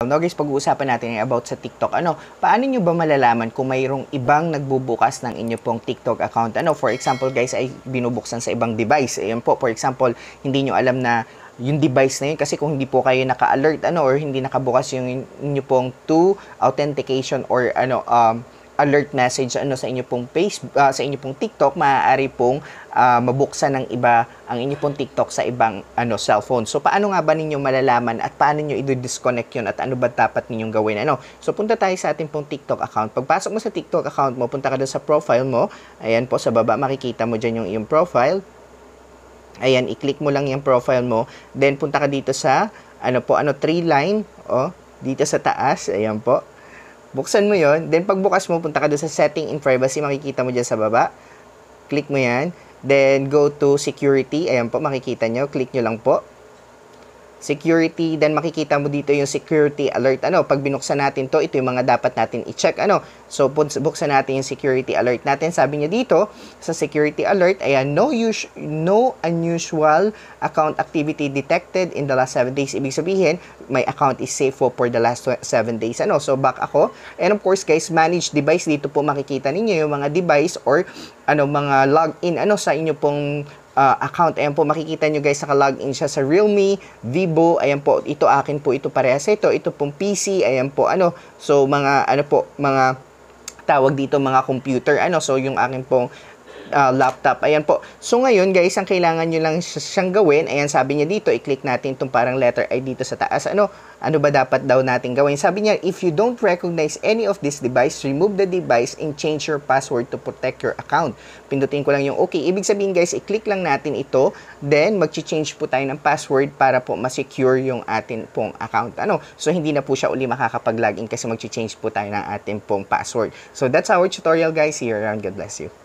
Now guys, pag-uusapan natin about sa TikTok. Paano nyo ba malalaman kung mayroong ibang nagbubukas ng inyo pong TikTok account? For example guys, ay binubuksan sa ibang device. Ayun po, for example, hindi nyo alam na yung device na yun kasi kung hindi po kayo naka-alert or hindi nakabukas yung inyo pong two authentication or alert message sa inyo pong sa inyo pong TikTok, maaari pong mabuksan ng iba ang inyo pong TikTok sa ibang cellphone. So paano nga ba ninyo malalaman at paano niyo i-disconnect yun at ano ba dapat ninyong gawin? So punta tayo sa ating pong TikTok account. Pagpasok mo sa TikTok account mo, punta ka doon sa profile mo. Ayan po sa baba, makikita mo diyan yung iyong profile. Ayan, i-click mo lang yung profile mo. Then punta ka dito sa three line, dito sa taas. Ayan po. Buksan mo yon. Then, pagbukas mo, punta ka doon sa setting in privacy. Makikita mo dyan sa baba. Click mo yan. Then, go to security. Ayan po, makikita nyo. Click nyo lang po. Security. Then, makikita mo dito yung security alert. Pag binuksan natin to, ito yung mga dapat natin i-check. So, buksan natin yung security alert natin. Sabi niya dito, sa security alert, ayan, no unusual account activity detected in the last 7 days. Ibig sabihin, my account is safe for the last 7 days. So, back ako. And of course, guys, manage device. Dito po makikita ninyo yung mga device or mga login sa inyo pong account. Ayan po, makikita nyo guys, naka-login siya sa Realme, Vivo, ayan po, ito akin po, ito parehas ito pong PC, ayan po, so mga, mga tawag dito, mga computer, so yung akin pong laptop, ayan po. So ngayon guys, ang kailangan nyo lang siyang gawin, ayan sabi niya dito, i-click natin itong parang letter I dito sa taas, ano ba dapat daw natin gawin? Sabi niya, if you don't recognize any of this device, remove the device and change your password to protect your account. Pindutin ko lang yung okay. Ibig sabihin guys, i-click lang natin ito, then mag-change po tayo ng password para po ma-secure yung atin pong account. So hindi na po siya uli makakapag-login kasi mag-change po tayo ng atin pong password. So that's our tutorial guys. See you around. God bless you.